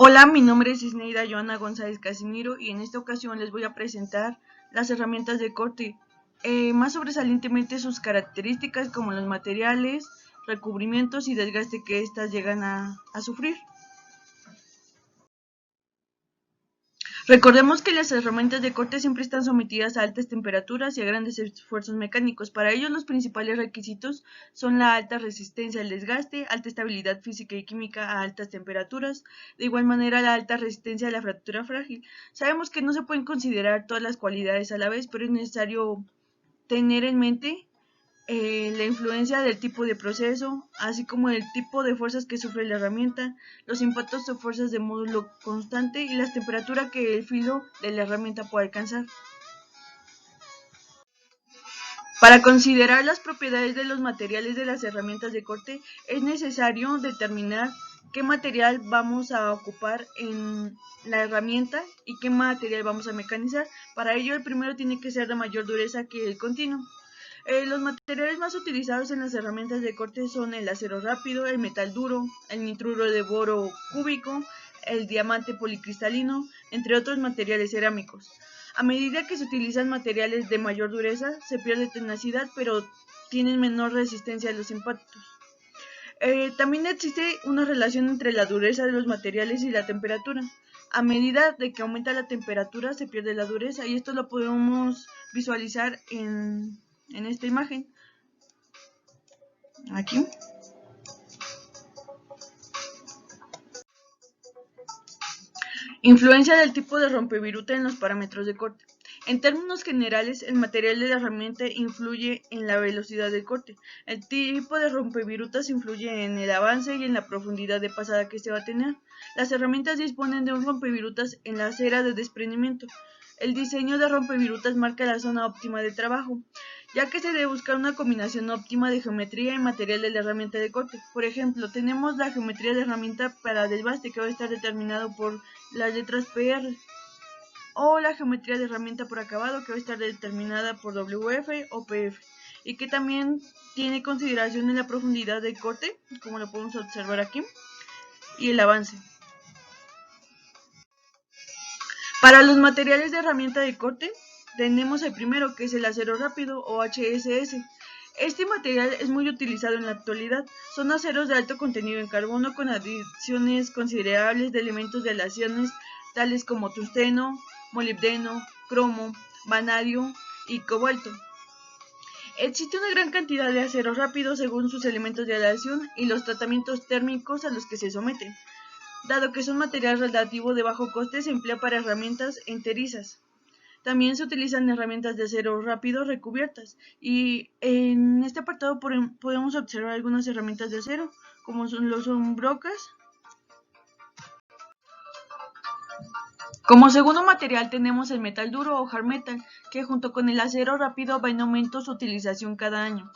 Hola, mi nombre es Isneida Joana González Casimiro y en esta ocasión les voy a presentar las herramientas de corte, más sobresalientemente sus características como los materiales, recubrimientos y desgaste que éstas llegan a sufrir. Recordemos que las herramientas de corte siempre están sometidas a altas temperaturas y a grandes esfuerzos mecánicos. Para ello, los principales requisitos son la alta resistencia al desgaste, alta estabilidad física y química a altas temperaturas, de igual manera la alta resistencia a la fractura frágil. Sabemos que no se pueden considerar todas las cualidades a la vez, pero es necesario tener en mente la influencia del tipo de proceso, así como el tipo de fuerzas que sufre la herramienta, los impactos o fuerzas de módulo constante y las temperaturas que el filo de la herramienta puede alcanzar. Para considerar las propiedades de los materiales de las herramientas de corte, es necesario determinar qué material vamos a ocupar en la herramienta y qué material vamos a mecanizar. Para ello, el primero tiene que ser de mayor dureza que el continuo. Los materiales más utilizados en las herramientas de corte son el acero rápido, el metal duro, el nitruro de boro cúbico, el diamante policristalino, entre otros materiales cerámicos. A medida que se utilizan materiales de mayor dureza, se pierde tenacidad, pero tienen menor resistencia a los impactos. También existe una relación entre la dureza de los materiales y la temperatura. A medida de que aumenta la temperatura, se pierde la dureza, y esto lo podemos visualizar en esta imagen. Aquí. Influencia del tipo de rompeviruta en los parámetros de corte. En términos generales, el material de la herramienta influye en la velocidad de corte. El tipo de rompevirutas influye en el avance y en la profundidad de pasada que se va a tener. Las herramientas disponen de un rompevirutas en la cera de desprendimiento. El diseño de rompevirutas marca la zona óptima de trabajo, ya que se debe buscar una combinación óptima de geometría y material de la herramienta de corte. Por ejemplo, tenemos la geometría de herramienta para desbaste, que va a estar determinado por las letras PR, o la geometría de herramienta por acabado, que va a estar determinada por WF o PF, y que también tiene consideración en la profundidad de corte, como lo podemos observar aquí, y el avance. Para los materiales de herramienta de corte, tenemos el primero, que es el acero rápido o HSS. Este material es muy utilizado en la actualidad. Son aceros de alto contenido en carbono con adiciones considerables de elementos de aleaciones tales como tungsteno, molibdeno, cromo, vanadio y cobalto. Existe una gran cantidad de aceros rápidos según sus elementos de aleación y los tratamientos térmicos a los que se someten. Dado que son material relativo de bajo coste, se emplea para herramientas enterizas. También se utilizan herramientas de acero rápido recubiertas, y en este apartado podemos observar algunas herramientas de acero, como son brocas. Como segundo material tenemos el metal duro o hard metal, que junto con el acero rápido va en aumento su utilización cada año.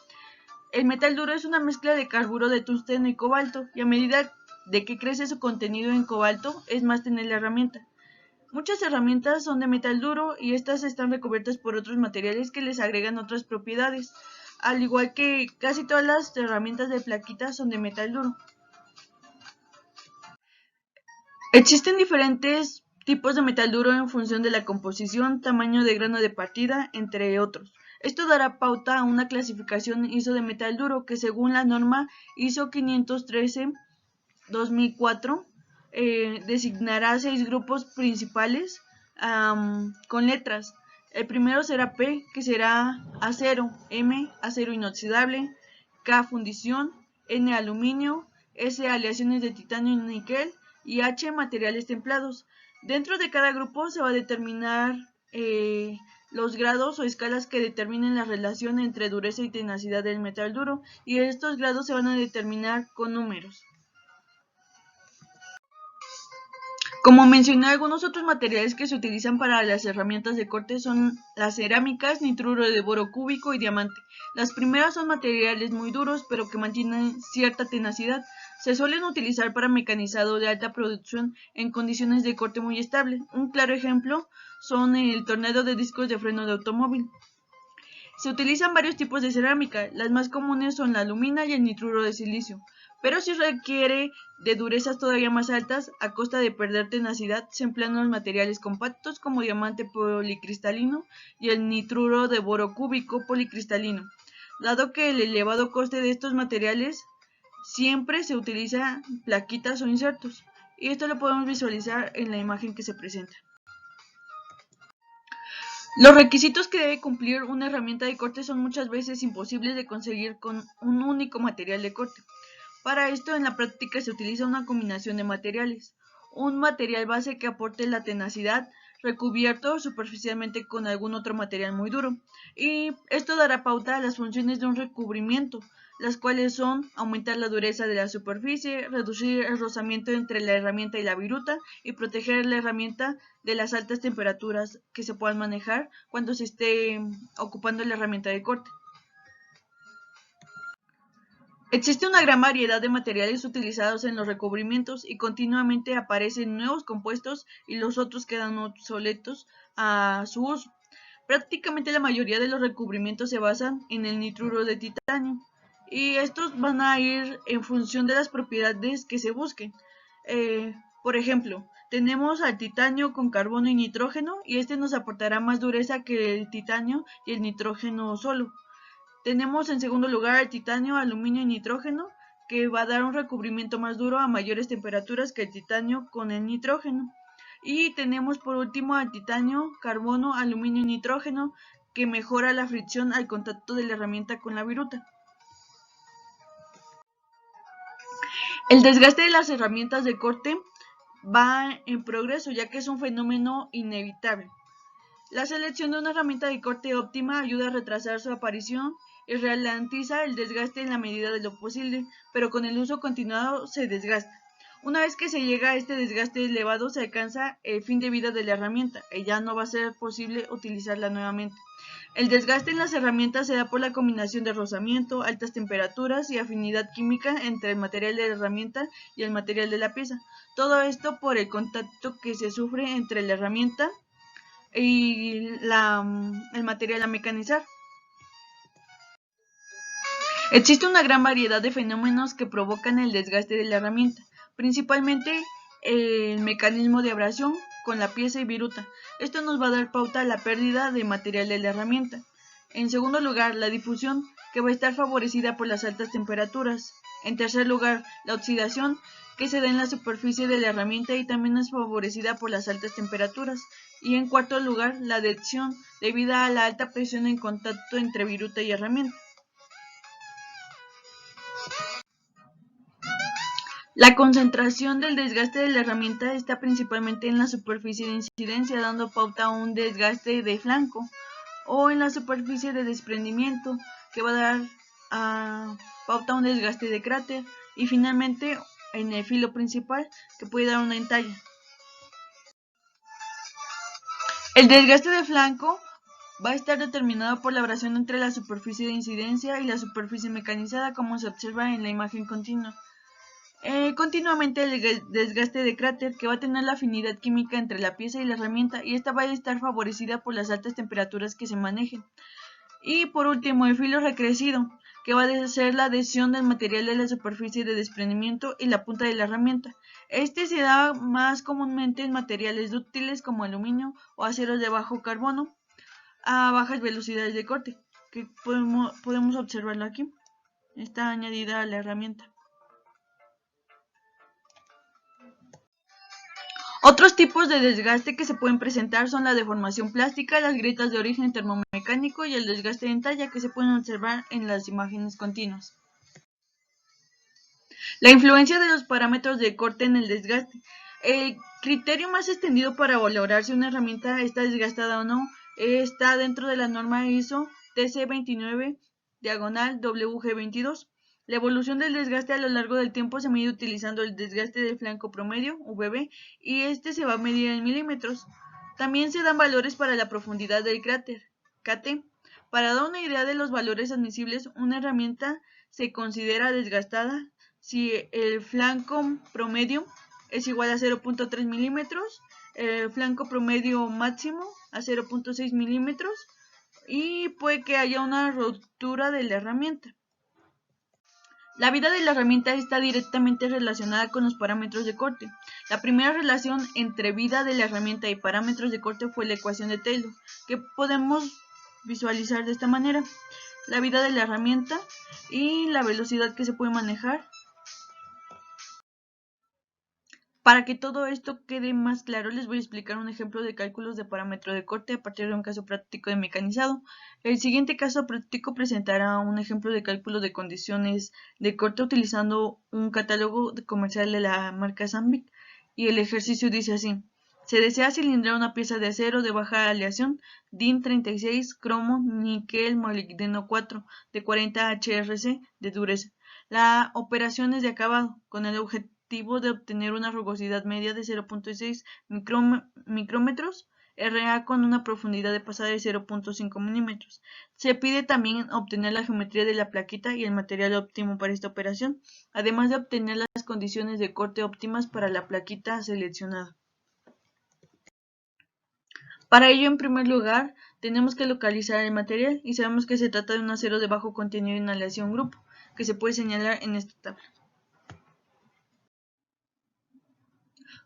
El metal duro es una mezcla de carburo de tungsteno y cobalto, y a medida de que crece su contenido en cobalto, es más tener la herramienta. Muchas herramientas son de metal duro y estas están recubiertas por otros materiales que les agregan otras propiedades, al igual que casi todas las herramientas de plaquita son de metal duro. Existen diferentes tipos de metal duro en función de la composición, tamaño de grano de partida, entre otros. Esto dará pauta a una clasificación ISO de metal duro que, según la norma ISO 513-2004, designará 6 grupos principales con letras. El primero será P, que será acero; M, acero inoxidable; K, fundición; N, aluminio; S, aleaciones de titanio y níquel; y H, materiales templados. Dentro de cada grupo se va a determinar los grados o escalas que determinen la relación entre dureza y tenacidad del metal duro, y estos grados se van a determinar con números. Como mencioné, algunos otros materiales que se utilizan para las herramientas de corte son las cerámicas, nitruro de boro cúbico y diamante. Las primeras son materiales muy duros, pero que mantienen cierta tenacidad. Se suelen utilizar para mecanizado de alta producción en condiciones de corte muy estable. Un claro ejemplo son el tornado de discos de freno de automóvil. Se utilizan varios tipos de cerámica. Las más comunes son la alumina y el nitruro de silicio. Pero si requiere de durezas todavía más altas, a costa de perder tenacidad, se emplean los materiales compactos como diamante policristalino y el nitruro de boro cúbico policristalino. Dado que el elevado coste de estos materiales, siempre se utiliza plaquitas o insertos, y esto lo podemos visualizar en la imagen que se presenta. Los requisitos que debe cumplir una herramienta de corte son muchas veces imposibles de conseguir con un único material de corte. Para esto, en la práctica se utiliza una combinación de materiales. Un material base que aporte la tenacidad, recubierto superficialmente con algún otro material muy duro. Y esto dará pauta a las funciones de un recubrimiento, las cuales son aumentar la dureza de la superficie, reducir el rozamiento entre la herramienta y la viruta y proteger la herramienta de las altas temperaturas que se puedan manejar cuando se esté ocupando la herramienta de corte. Existe una gran variedad de materiales utilizados en los recubrimientos y continuamente aparecen nuevos compuestos y los otros quedan obsoletos a su uso. Prácticamente la mayoría de los recubrimientos se basan en el nitruro de titanio y estos van a ir en función de las propiedades que se busquen. Por ejemplo, tenemos al titanio con carbono y nitrógeno y este nos aportará más dureza que el titanio y el nitrógeno solo. Tenemos en segundo lugar el titanio, aluminio y nitrógeno, que va a dar un recubrimiento más duro a mayores temperaturas que el titanio con el nitrógeno. Y tenemos por último al titanio, carbono, aluminio y nitrógeno, que mejora la fricción al contacto de la herramienta con la viruta. El desgaste de las herramientas de corte va en progreso, ya que es un fenómeno inevitable. La selección de una herramienta de corte óptima ayuda a retrasar su aparición y ralentiza el desgaste en la medida de lo posible, pero con el uso continuado se desgasta. Una vez que se llega a este desgaste elevado, se alcanza el fin de vida de la herramienta y ya no va a ser posible utilizarla nuevamente. El desgaste en las herramientas se da por la combinación de rozamiento, altas temperaturas y afinidad química entre el material de la herramienta y el material de la pieza. Todo esto por el contacto que se sufre entre la herramienta y el material a mecanizar. Existe una gran variedad de fenómenos que provocan el desgaste de la herramienta, principalmente el mecanismo de abrasión con la pieza y viruta. Esto nos va a dar pauta a la pérdida de material de la herramienta. En segundo lugar, la difusión, que va a estar favorecida por las altas temperaturas. En tercer lugar, la oxidación, que se da en la superficie de la herramienta y también es favorecida por las altas temperaturas. Y en cuarto lugar, la adhesión, debido a la alta presión en contacto entre viruta y herramienta. La concentración del desgaste de la herramienta está principalmente en la superficie de incidencia, dando pauta a un desgaste de flanco, o en la superficie de desprendimiento, que va a dar pauta a un desgaste de cráter, y finalmente en el filo principal, que puede dar una entalla. El desgaste de flanco va a estar determinado por la abrasión entre la superficie de incidencia y la superficie mecanizada, como se observa en la imagen continua. Continuamente el desgaste de cráter, que va a tener la afinidad química entre la pieza y la herramienta, y esta va a estar favorecida por las altas temperaturas que se manejen. Y por último, el filo recrecido, que va a ser la adhesión del material de la superficie de desprendimiento y la punta de la herramienta. Este se da más comúnmente en materiales dúctiles como aluminio o aceros de bajo carbono a bajas velocidades de corte, que podemos observarlo aquí. Está añadida a la herramienta. Otros tipos de desgaste que se pueden presentar son la deformación plástica, las grietas de origen termomecánico y el desgaste de entalla, que se pueden observar en las imágenes continuas. La influencia de los parámetros de corte en el desgaste. El criterio más extendido para valorar si una herramienta está desgastada o no está dentro de la norma ISO TC29/WG22. La evolución del desgaste a lo largo del tiempo se mide utilizando el desgaste del flanco promedio, VB, y este se va a medir en milímetros. También se dan valores para la profundidad del cráter, KT. Para dar una idea de los valores admisibles, una herramienta se considera desgastada si el flanco promedio es igual a 0.3 milímetros, el flanco promedio máximo a 0.6 milímetros y puede que haya una rotura de la herramienta. La vida de la herramienta está directamente relacionada con los parámetros de corte. La primera relación entre vida de la herramienta y parámetros de corte fue la ecuación de Taylor, que podemos visualizar de esta manera. La vida de la herramienta y la velocidad que se puede manejar. Para que todo esto quede más claro, les voy a explicar un ejemplo de cálculos de parámetro de corte a partir de un caso práctico de mecanizado. El siguiente caso práctico presentará un ejemplo de cálculo de condiciones de corte utilizando un catálogo comercial de la marca Sandvik, y el ejercicio dice así: se desea cilindrar una pieza de acero de baja aleación DIN 36, cromo, níquel, molibdeno 4, de 40 HRC de dureza. La operación es de acabado, con el objetivo de obtener una rugosidad media de 0.6 micrómetros, RA con una profundidad de pasada de 0.5 milímetros. Se pide también obtener la geometría de la plaquita y el material óptimo para esta operación, además de obtener las condiciones de corte óptimas para la plaquita seleccionada. Para ello, en primer lugar, tenemos que localizar el material y sabemos que se trata de un acero de bajo contenido en aleación grupo, que se puede señalar en esta tabla.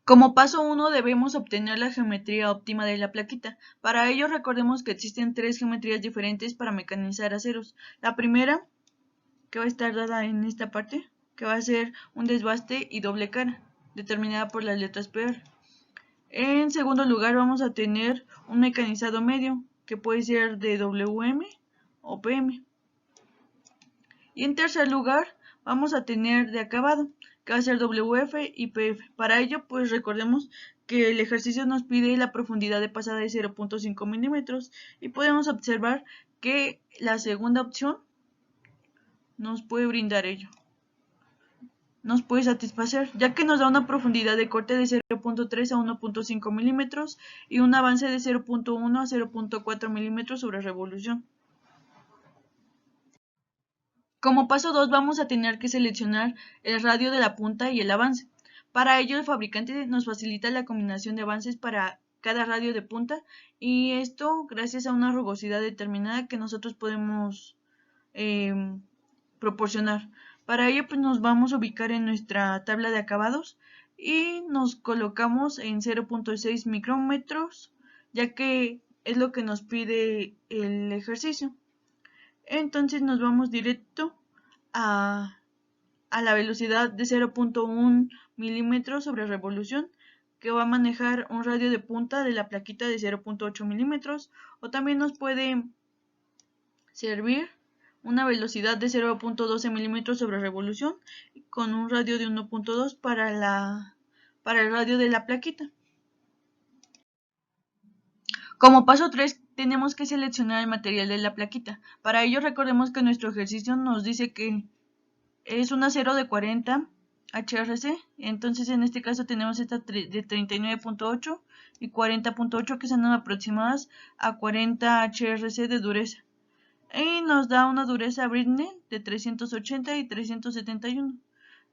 Como paso 1 debemos obtener la geometría óptima de la plaquita. Para ello recordemos que existen tres geometrías diferentes para mecanizar aceros. La primera, que va a estar dada en esta parte, que va a ser un desbaste y doble cara, determinada por las letras PR. En segundo lugar vamos a tener un mecanizado medio, que puede ser de WM o PM. Y en tercer lugar vamos a tener de acabado, que va a ser WF y PF. Para ello, pues recordemos que el ejercicio nos pide la profundidad de pasada de 0.5 milímetros y podemos observar que la segunda opción nos puede brindar ello. Nos puede satisfacer, ya que nos da una profundidad de corte de 0.3 a 1.5 milímetros y un avance de 0.1 a 0.4 milímetros sobre revolución. Como paso 2 vamos a tener que seleccionar el radio de la punta y el avance. Para ello el fabricante nos facilita la combinación de avances para cada radio de punta, y esto gracias a una rugosidad determinada que nosotros podemos proporcionar. Para ello pues nos vamos a ubicar en nuestra tabla de acabados y nos colocamos en 0.6 micrómetros, ya que es lo que nos pide el ejercicio. Entonces nos vamos directo a la velocidad de 0.1 milímetros sobre revolución, que va a manejar un radio de punta de la plaquita de 0.8 milímetros, o también nos puede servir una velocidad de 0.12 milímetros sobre revolución con un radio de 1.2 para el radio de la plaquita. Como paso 3 tenemos que seleccionar el material de la plaquita. Para ello recordemos que nuestro ejercicio nos dice que es un acero de 40 HRC, entonces en este caso tenemos esta de 39.8 y 40.8 que son aproximadas a 40 HRC de dureza. Y nos da una dureza Britnell de 380 y 371.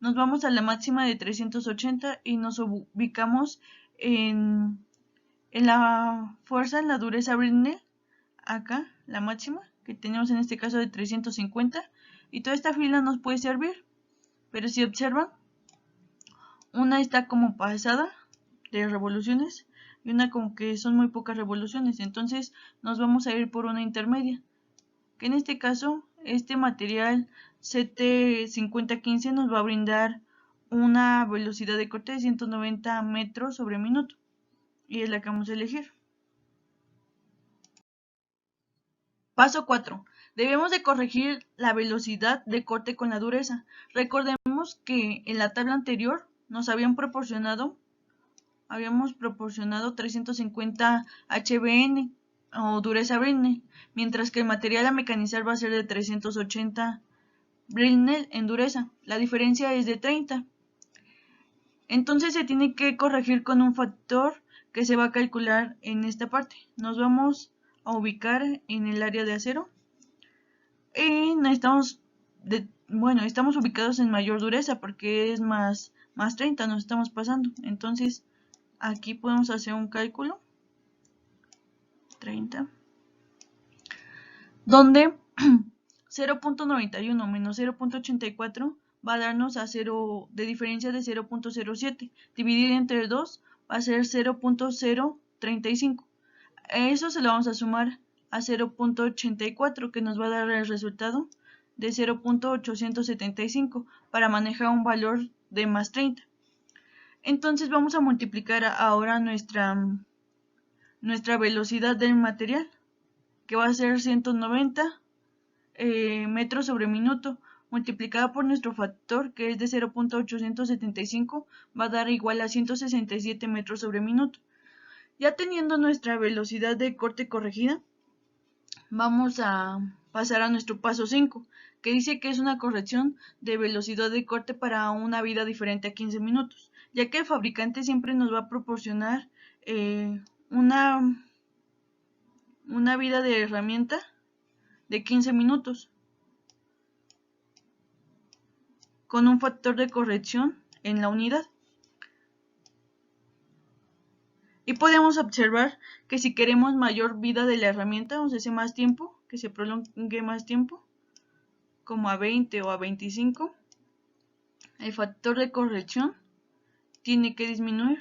Nos vamos a la máxima de 380 y nos ubicamos en la fuerza, en la dureza Britnell, acá, la máxima, que tenemos en este caso de 350, y toda esta fila nos puede servir. Pero si observan, una está como pasada de revoluciones y una como que son muy pocas revoluciones, entonces nos vamos a ir por una intermedia, que en este caso este material CT5015 nos va a brindar una velocidad de corte de 190 metros sobre minuto, y es la que vamos a elegir. Paso 4. Debemos de corregir la velocidad de corte con la dureza. Recordemos que en la tabla anterior nos habíamos proporcionado 350 HBN o dureza Britnell, mientras que el material a mecanizar va a ser de 380 Britnell en dureza. La diferencia es de 30. Entonces se tiene que corregir con un factor que se va a calcular en esta parte. Nos vamos a ubicar en el área de acero y estamos ubicados en mayor dureza porque es más 30, nos estamos pasando. Entonces aquí podemos hacer un cálculo 30, donde 0.91 menos 0.84 va a darnos a 0 de diferencia de 0.07. Dividir entre 2 va a ser 0.035. Eso se lo vamos a sumar a 0.84, que nos va a dar el resultado de 0.875 para manejar un valor de más 30. Entonces vamos a multiplicar ahora nuestra velocidad del material, que va a ser 190 metros sobre minuto, multiplicada por nuestro factor, que es de 0.875, va a dar igual a 167 metros sobre minuto. Ya teniendo nuestra velocidad de corte corregida, vamos a pasar a nuestro paso 5, que dice que es una corrección de velocidad de corte para una vida diferente a 15 minutos, ya que el fabricante siempre nos va a proporcionar una vida de herramienta de 15 minutos, con un factor de corrección en la unidad. Y podemos observar que si queremos mayor vida de la herramienta, o sea, más tiempo, que se prolongue más tiempo, como a 20 o a 25, el factor de corrección tiene que disminuir.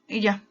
Y ya.